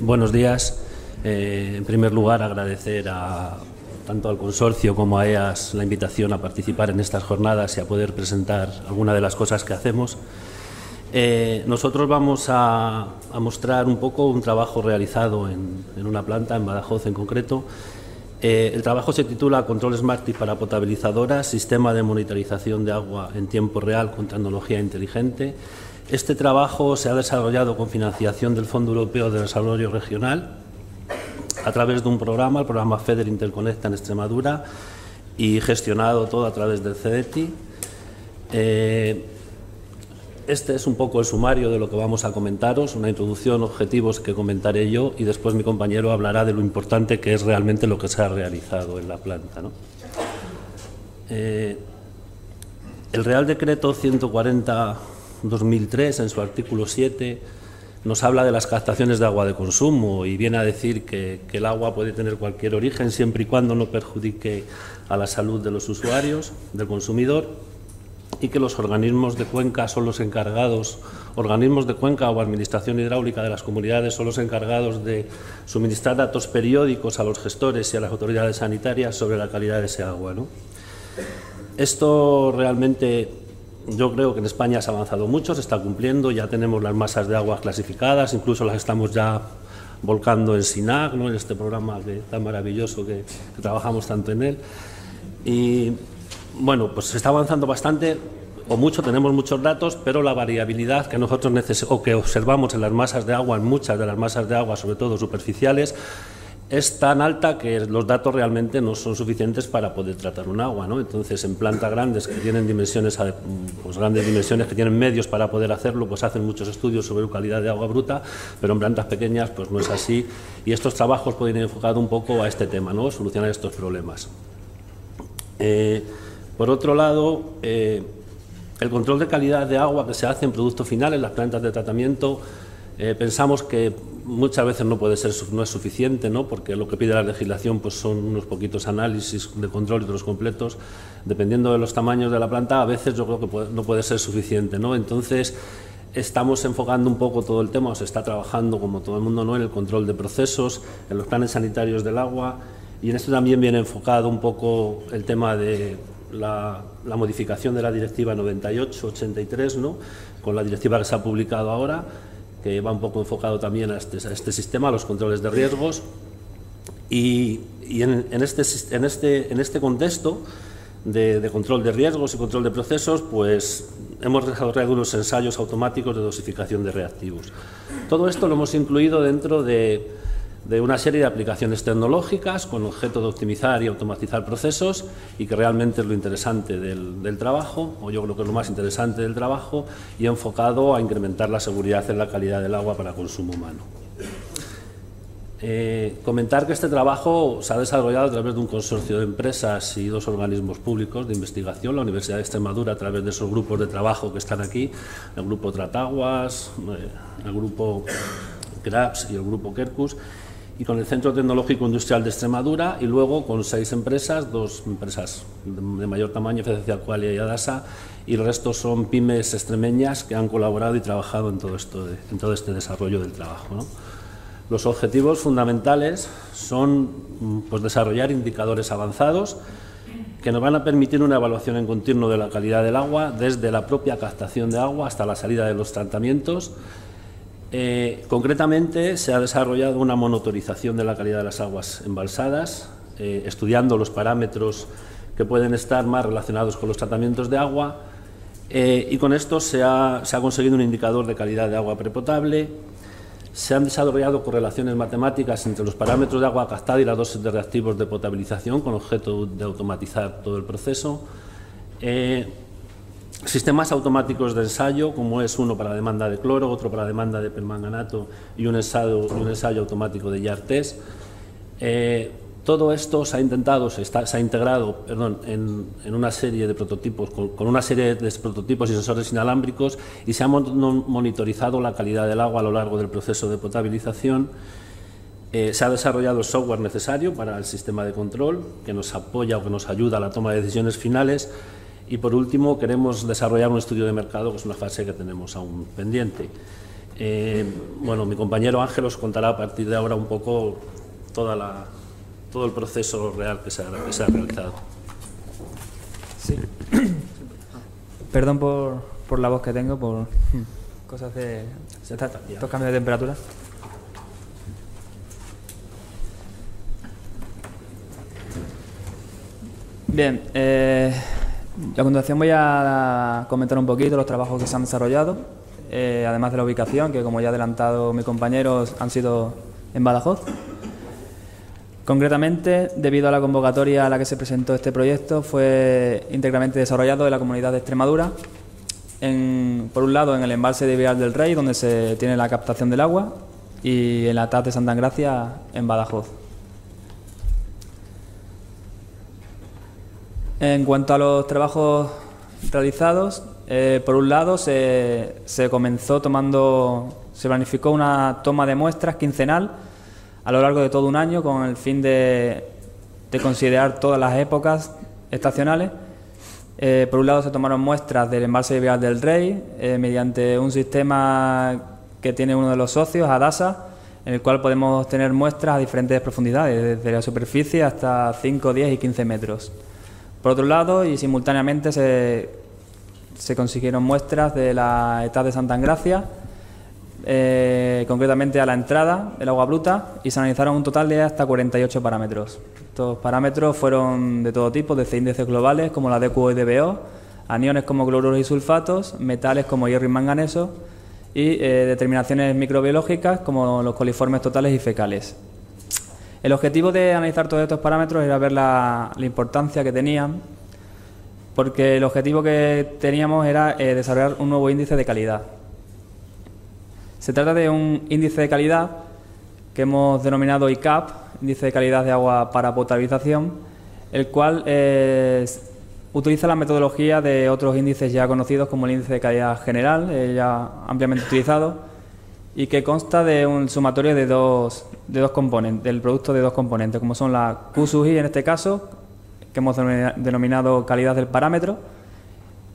Buenos días. En primer lugar, agradecer tanto al consorcio como a EAS la invitación a participar en estas jornadas y a poder presentar alguna de las cosas que hacemos. Nosotros vamos a mostrar un poco un trabajo realizado en una planta, en Badajoz en concreto. El trabajo se titula Control Smarty para potabilizadoras, sistema de monitorización de agua en tiempo real con tecnología inteligente. Este trabajo se ha desarrollado con financiación del Fondo Europeo de Desarrollo Regional a través de un programa, el programa FEDER Interconecta en Extremadura, y gestionado todo a través del CEDETI. Este es un poco el sumario de lo que vamos a comentaros, una introducción, objetivos que comentaré yo y después mi compañero hablará de lo importante que es realmente lo que se ha realizado en la planta, ¿no? El Real Decreto 140/2003, en su artículo 7, nos habla de las captaciones de agua de consumo y viene a decir que el agua puede tener cualquier origen siempre y cuando no perjudique a la salud de los usuarios, del consumidor, y que los organismos de cuenca son los encargados, organismos de cuenca o administración hidráulica de las comunidades son los encargados de suministrar datos periódicos a los gestores y a las autoridades sanitarias sobre la calidad de ese agua, ¿no? Esto realmente, yo creo que en España se ha avanzado mucho, se está cumpliendo, ya tenemos las masas de agua clasificadas, incluso las estamos ya volcando en SINAG, ¿no?, en este programa tan maravilloso que trabajamos tanto en él. Y bueno, pues se está avanzando bastante o mucho, tenemos muchos datos, pero la variabilidad que nosotros que observamos en las masas de agua, en muchas de las masas de agua, sobre todo superficiales, es tan alta que los datos realmente no son suficientes para poder tratar un agua, ¿no? Entonces, en plantas grandes que tienen dimensiones, pues grandes dimensiones, que tienen medios para poder hacerlo, pues hacen muchos estudios sobre calidad de agua bruta, pero en plantas pequeñas pues no es así, y estos trabajos pueden ir enfocados un poco a este tema, ¿no?, solucionar estos problemas. Por otro lado, el control de calidad de agua que se hace en producto final en las plantas de tratamiento, pensamos que muchas veces no es suficiente, ¿no?, porque lo que pide la legislación pues son unos poquitos análisis de control y otros completos. Dependiendo de los tamaños de la planta, a veces yo creo que no puede ser suficiente, ¿no? Entonces, estamos enfocando un poco todo el tema, o se está trabajando, como todo el mundo, ¿no?, en el control de procesos, en los planes sanitarios del agua, y en esto también viene enfocado un poco el tema de la modificación de la Directiva 98/83, ¿no?, con la directiva que se ha publicado ahora, que va un poco enfocado también a este sistema, a los controles de riesgos. Y en este contexto de control de riesgos y control de procesos, pues hemos desarrollado unos ensayos automáticos de dosificación de reactivos. Todo esto lo hemos incluido dentro de una serie de aplicaciones tecnológicas con objeto de optimizar y automatizar procesos, y que realmente es lo interesante del trabajo, o yo creo que es lo más interesante del trabajo, y enfocado a incrementar la seguridad en la calidad del agua para consumo humano. Comentar que este trabajo se ha desarrollado a través de un consorcio de empresas y dos organismos públicos de investigación, la Universidad de Extremadura a través de esos grupos de trabajo que están aquí, el grupo Trataguas, el grupo CRAPS y el grupo Quercus, y con el Centro Tecnológico Industrial de Extremadura, y luego con 6 empresas, 2 empresas de mayor tamaño, FCC Aqualia y Adasa, y el resto son pymes extremeñas que han colaborado y trabajado en todo este desarrollo del trabajo, ¿no? Los objetivos fundamentales son pues desarrollar indicadores avanzados que nos van a permitir una evaluación en continuo de la calidad del agua, desde la propia captación de agua hasta la salida de los tratamientos. Concretamente, se ha desarrollado una monitorización de la calidad de las aguas embalsadas, estudiando los parámetros que pueden estar más relacionados con los tratamientos de agua, y con esto se ha conseguido un indicador de calidad de agua prepotable. Se han desarrollado correlaciones matemáticas entre los parámetros de agua captada y la dosis de reactivos de potabilización, con objeto de automatizar todo el proceso. Sistemas automáticos de ensayo, como es uno para demanda de cloro, otro para demanda de permanganato y un ensayo automático de YAR test. Todo esto se ha integrado en una serie de prototipos, con una serie de prototipos y sensores inalámbricos, y se ha monitorizado la calidad del agua a lo largo del proceso de potabilización. Se ha desarrollado el software necesario para el sistema de control, que nos apoya o que nos ayuda a la toma de decisiones finales. Y por último, queremos desarrollar un estudio de mercado, que es una fase que tenemos aún pendiente. Bueno, mi compañero Ángel os contará a partir de ahora un poco todo el proceso real que se ha realizado. Sí. Perdón por la voz que tengo, por cosas de estos cambios de temperatura. Bien, a continuación voy a comentar un poquito los trabajos que se han desarrollado, además de la ubicación, que como ya ha adelantado mi compañero, han sido en Badajoz. Concretamente, debido a la convocatoria a la que se presentó este proyecto, fue íntegramente desarrollado en la Comunidad de Extremadura, por un lado en el embalse de Vial del Rey, donde se tiene la captación del agua, y en la TAZ de Santa Engracia, en Badajoz. En cuanto a los trabajos realizados, por un lado se planificó una toma de muestras quincenal a lo largo de todo un año con el fin de considerar todas las épocas estacionales. Por un lado se tomaron muestras del embalse de Vial del Rey mediante un sistema que tiene uno de los socios, Adasa, en el cual podemos tener muestras a diferentes profundidades, desde la superficie hasta 5, 10 y 15 metros. Por otro lado, y simultáneamente se consiguieron muestras de la ETAD de Santa Engracia, concretamente a la entrada del agua bruta, y se analizaron un total de hasta 48 parámetros. Estos parámetros fueron de todo tipo, desde índices globales como la DQO y DBO, aniones como cloruros y sulfatos, metales como hierro y manganeso, y determinaciones microbiológicas como los coliformes totales y fecales. El objetivo de analizar todos estos parámetros era ver la importancia que tenían, porque el objetivo que teníamos era desarrollar un nuevo índice de calidad. Se trata de un índice de calidad que hemos denominado ICAP, Índice de Calidad de Agua para Potabilización, el cual utiliza la metodología de otros índices ya conocidos como el Índice de Calidad General, ya ampliamente utilizado, y que consta de un sumatorio de dos componentes, del producto de dos componentes, como son la Q sub I en este caso, que hemos denominado calidad del parámetro,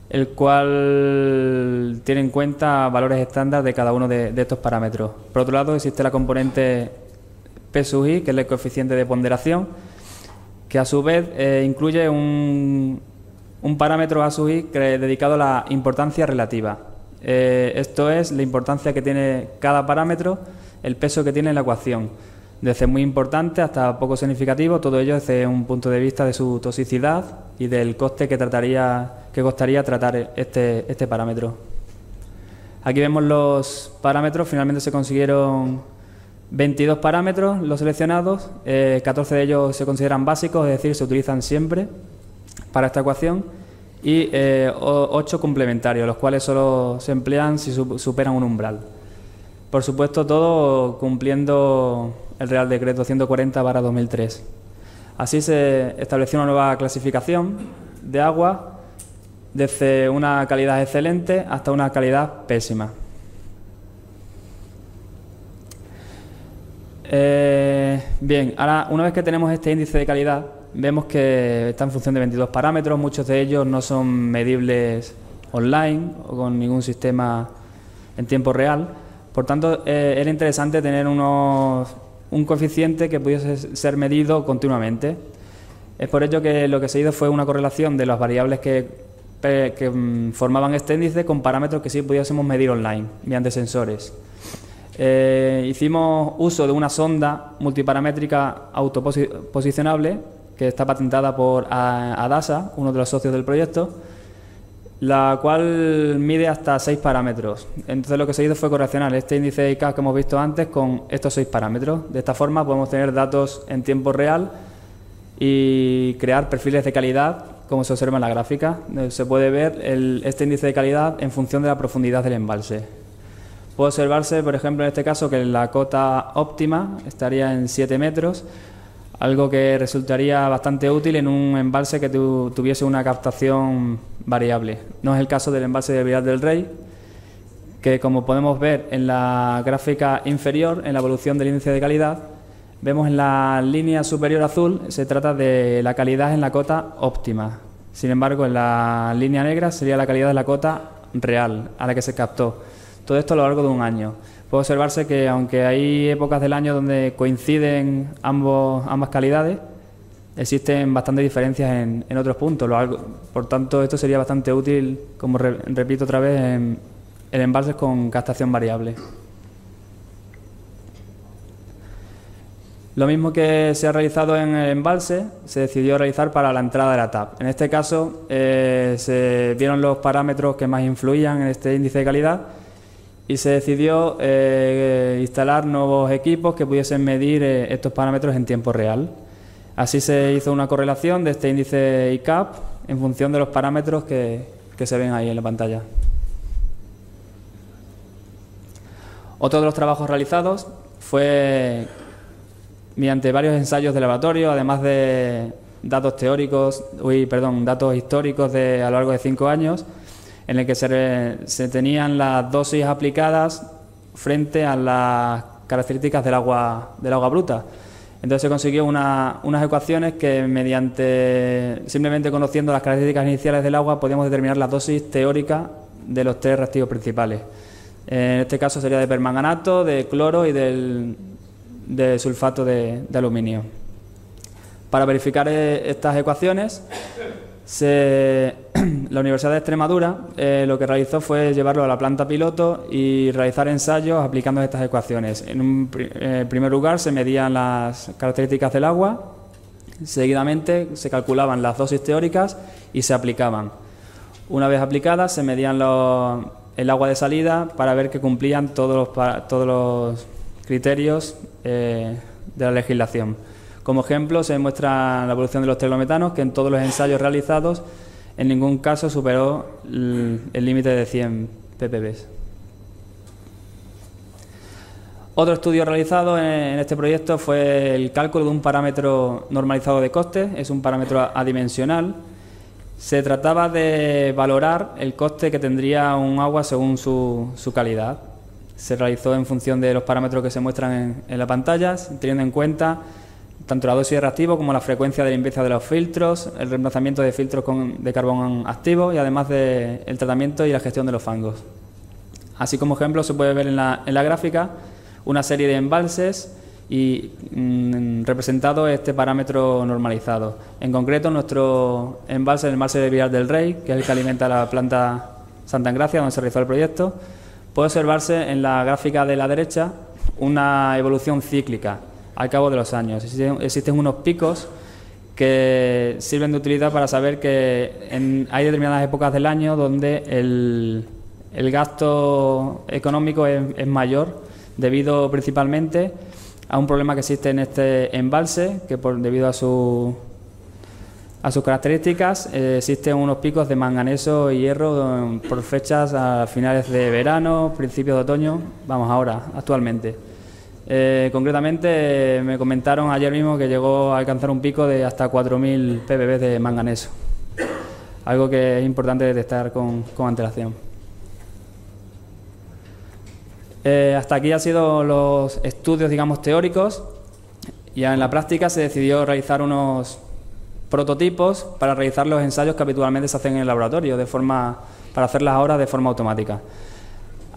el cual tiene en cuenta valores estándar de cada uno de estos parámetros. Por otro lado, existe la componente P sub I, que es el coeficiente de ponderación, que a su vez incluye un parámetro A sub I dedicado a la importancia relativa. Esto es la importancia que tiene cada parámetro, el peso que tiene en la ecuación, desde muy importante hasta poco significativo, todo ello desde un punto de vista de su toxicidad y del coste que costaría tratar este parámetro. Aquí vemos los parámetros. Finalmente se consiguieron 22 parámetros los seleccionados, 14 de ellos se consideran básicos, es decir, se utilizan siempre para esta ecuación, y 8 complementarios, los cuales solo se emplean si superan un umbral. Por supuesto, todo cumpliendo el Real Decreto 140/2003. Así se estableció una nueva clasificación de agua, desde una calidad excelente hasta una calidad pésima. Bien, ahora una vez que tenemos este índice de calidad, vemos que está en función de 22 parámetros, muchos de ellos no son medibles online o con ningún sistema en tiempo real. Por tanto, era interesante tener un coeficiente que pudiese ser medido continuamente. Es por ello que lo que se hizo fue una correlación de las variables que formaban este índice con parámetros que sí pudiésemos medir online mediante sensores. Hicimos uso de una sonda multiparamétrica autoposicionable que está patentada por Adasa, uno de los socios del proyecto, la cual mide hasta 6 parámetros. Entonces lo que se hizo fue correlacionar este índice de ICAP que hemos visto antes con estos 6 parámetros. De esta forma podemos tener datos en tiempo real y crear perfiles de calidad, como se observa en la gráfica. Se puede ver este índice de calidad en función de la profundidad del embalse. Puede observarse, por ejemplo, en este caso, que la cota óptima estaría en 7 metros, algo que resultaría bastante útil en un embalse que tuviese una captación variable. No es el caso del embalse de Vial del Rey, que como podemos ver en la gráfica inferior, en la evolución del índice de calidad, vemos en la línea superior azul, se trata de la calidad en la cota óptima. Sin embargo, en la línea negra sería la calidad de la cota real a la que se captó. Todo esto a lo largo de un año. puede observarse que aunque hay épocas del año donde coinciden ambas calidades, existen bastantes diferencias en otros puntos. Por tanto, esto sería bastante útil, como repito otra vez, en embalses con captación variable. Lo mismo que se ha realizado en el embalse, se decidió realizar para la entrada de la TAP. En este caso, se vieron los parámetros que más influían en este índice de calidad y se decidió instalar nuevos equipos que pudiesen medir estos parámetros en tiempo real. Así se hizo una correlación de este índice ICAP en función de los parámetros que se ven ahí en la pantalla. Otro de los trabajos realizados fue mediante varios ensayos de laboratorio, además de datos históricos a lo largo de 5 años, en el que se tenían las dosis aplicadas frente a las características del agua bruta. Entonces se consiguió unas ecuaciones que simplemente conociendo las características iniciales del agua podíamos determinar la dosis teórica de los 3 reactivos principales. En este caso sería de permanganato, de cloro y de sulfato de aluminio. Para verificar estas ecuaciones, la Universidad de Extremadura lo que realizó fue llevarlo a la planta piloto y realizar ensayos aplicando estas ecuaciones. En primer lugar se medían las características del agua, seguidamente se calculaban las dosis teóricas y se aplicaban. Una vez aplicadas se medían el agua de salida para ver que cumplían todos los criterios de la legislación. Como ejemplo se muestra la evolución de los teglometanos, que en todos los ensayos realizados en ningún caso superó el límite de 100 ppb. Otro estudio realizado en este proyecto fue el cálculo de un parámetro normalizado de coste. Es un parámetro adimensional. Se trataba de valorar el coste que tendría un agua según su calidad. Se realizó en función de los parámetros que se muestran en la pantalla, teniendo en cuenta tanto la dosis de reactivo como la frecuencia de limpieza de los filtros, el reemplazamiento de filtros de carbón activo y además el tratamiento y la gestión de los fangos. Así como ejemplo se puede ver en la gráfica una serie de embalses y representado este parámetro normalizado. En concreto nuestro embalse, el embalse de Villar del Rey, que es el que alimenta la planta Santa Engracia donde se realizó el proyecto, puede observarse en la gráfica de la derecha una evolución cíclica al cabo de los años. Existen unos picos que sirven de utilidad para saber que hay determinadas épocas del año donde el gasto económico es mayor, debido principalmente a un problema que existe en este embalse, que debido a sus características existen unos picos de manganeso y hierro por fechas a finales de verano, principios de otoño, actualmente. Concretamente me comentaron ayer mismo que llegó a alcanzar un pico de hasta 4.000 ppb de manganeso, algo que es importante detectar con antelación. Hasta aquí han sido los estudios, digamos, teóricos. Ya en la práctica se decidió realizar unos prototipos para realizar los ensayos que habitualmente se hacen en el laboratorio, para hacerlas ahora de forma automática.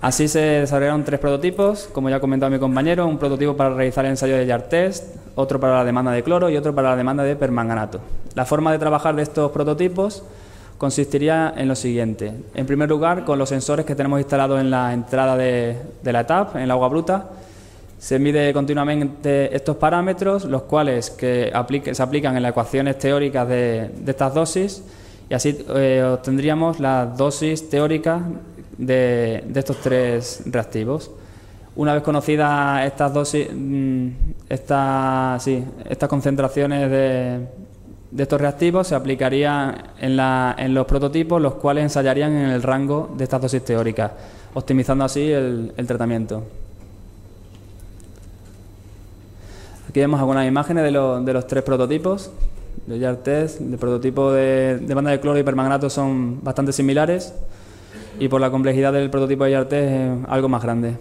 Así se desarrollaron 3 prototipos, como ya ha comentado mi compañero, un prototipo para realizar el ensayo de Yard Test, otro para la demanda de cloro y otro para la demanda de permanganato. La forma de trabajar de estos prototipos consistiría en lo siguiente. En primer lugar, con los sensores que tenemos instalados en la entrada de la TAP, en el agua bruta, se mide continuamente estos parámetros, los cuales se aplican en las ecuaciones teóricas de estas dosis, y así obtendríamos las dosis teóricas de estos 3 reactivos. Una vez conocidas estas dosis, estas concentraciones de estos reactivos, se aplicarían en los prototipos, los cuales ensayarían en el rango de estas dosis teóricas, optimizando así el tratamiento. Aquí vemos algunas imágenes de los 3 prototipos de Yard Test. El prototipo de banda de cloro y permanganato son bastante similares y por la complejidad del prototipo de Yard Test es algo más grande.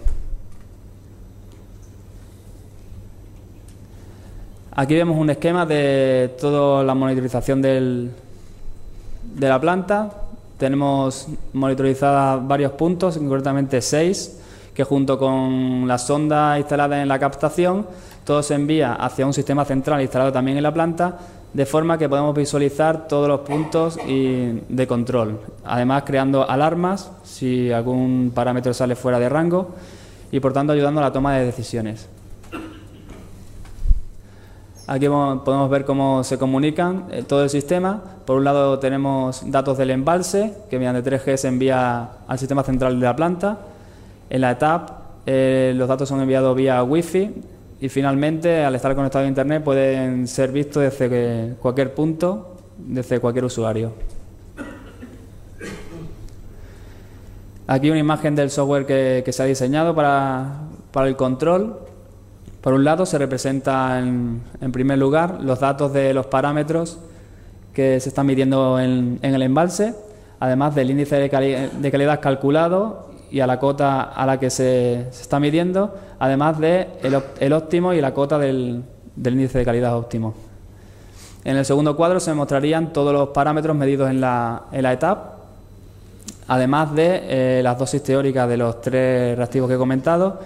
Aquí vemos un esquema de toda la monitorización de la planta. Tenemos monitorizadas varios puntos, concretamente 6, que junto con las sondas instaladas en la captación, todo se envía hacia un sistema central instalado también en la planta, de forma que podemos visualizar todos los puntos de control, además creando alarmas si algún parámetro sale fuera de rango y por tanto ayudando a la toma de decisiones. Aquí podemos ver cómo se comunican todo el sistema. Por un lado tenemos datos del embalse, que mediante 3G se envía al sistema central de la planta. En la ETAP los datos son enviados vía Wi-Fi y finalmente, al estar conectados a Internet, pueden ser vistos desde cualquier punto, desde cualquier usuario. Aquí una imagen del software que se ha diseñado para el control. Por un lado se representan en primer lugar los datos de los parámetros que se están midiendo en el embalse, además del índice de calidad calculado y a la cota a la que se está midiendo, además de el óptimo y la cota del índice de calidad óptimo. En el segundo cuadro se mostrarían todos los parámetros medidos en la ETAP, además de las dosis teóricas de los 3 reactivos que he comentado,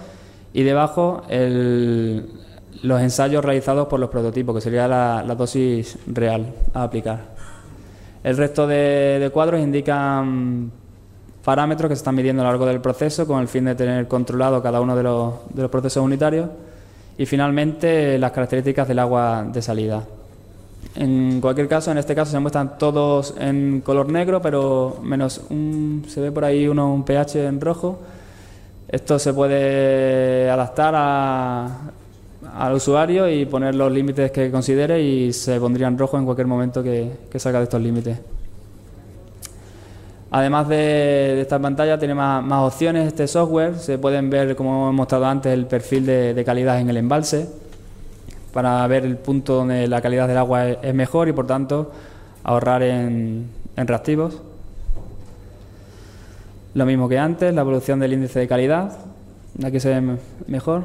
y debajo los ensayos realizados por los prototipos, que sería la dosis real a aplicar. El resto de cuadros indican parámetros que se están midiendo a lo largo del proceso con el fin de tener controlado cada uno de los procesos unitarios y finalmente las características del agua de salida. En cualquier caso, en este caso se muestran todos en color negro, pero menos se ve por ahí un pH en rojo. Esto se puede adaptar al usuario y poner los límites que considere y se pondría en rojo en cualquier momento que salga de estos límites. Además de esta pantalla tiene más opciones este software. Se pueden ver, como hemos mostrado antes, el perfil de calidad en el embalse para ver el punto donde la calidad del agua es mejor y por tanto ahorrar en reactivos. Lo mismo que antes, la evolución del índice de calidad, aquí se ve mejor.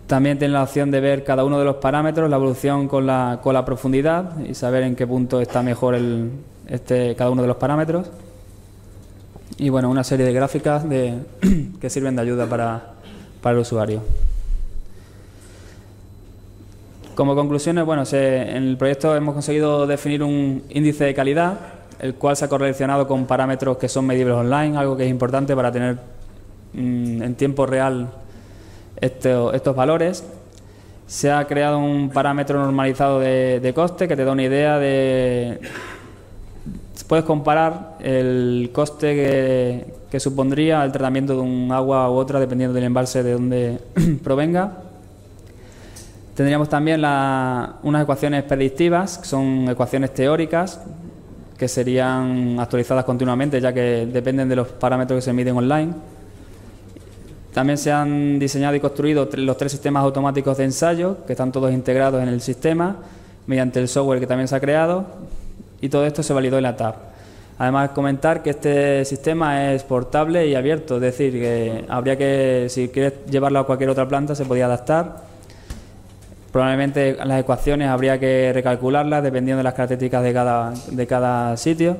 También tiene la opción de ver cada uno de los parámetros, la evolución con la profundidad y saber en qué punto está mejor cada uno de los parámetros. Y bueno, una serie de gráficas que sirven de ayuda para el usuario. Como conclusiones, bueno, en el proyecto hemos conseguido definir un índice de calidad, el cual se ha correlacionado con parámetros que son medibles online, algo que es importante para tener en tiempo real estos valores. Se ha creado un parámetro normalizado de coste que te da una idea de... Puedes comparar el coste que supondría el tratamiento de un agua u otra dependiendo del embalse de donde provenga. Tendríamos también unas ecuaciones predictivas, que son ecuaciones teóricas, que serían actualizadas continuamente, ya que dependen de los parámetros que se miden online. También se han diseñado y construido los 3 sistemas automáticos de ensayo, que están todos integrados en el sistema, mediante el software que también se ha creado, y todo esto se validó en la TAP. Además, comentar que este sistema es portable y abierto, es decir, que si quieres llevarlo a cualquier otra planta, se podía adaptar. Probablemente las ecuaciones habría que recalcularlas dependiendo de las características de cada sitio.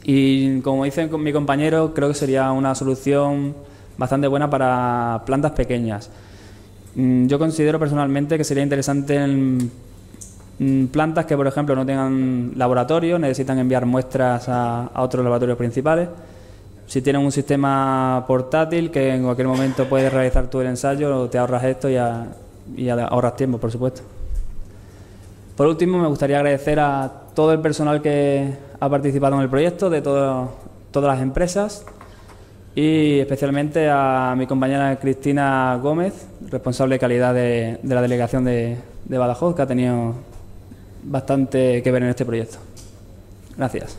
Y como dice mi compañero, creo que sería una solución bastante buena para plantas pequeñas. Yo considero personalmente que sería interesante en plantas que, por ejemplo, no tengan laboratorio, necesitan enviar muestras a otros laboratorios principales. Si tienen un sistema portátil que en cualquier momento puedes realizar tú el ensayo, te ahorras esto y ahorras tiempo, por supuesto. Por último, me gustaría agradecer a todo el personal que ha participado en el proyecto, de todas las empresas, y especialmente a mi compañera Cristina Gómez, responsable de calidad de la delegación de Badajoz, que ha tenido bastante que ver en este proyecto. Gracias.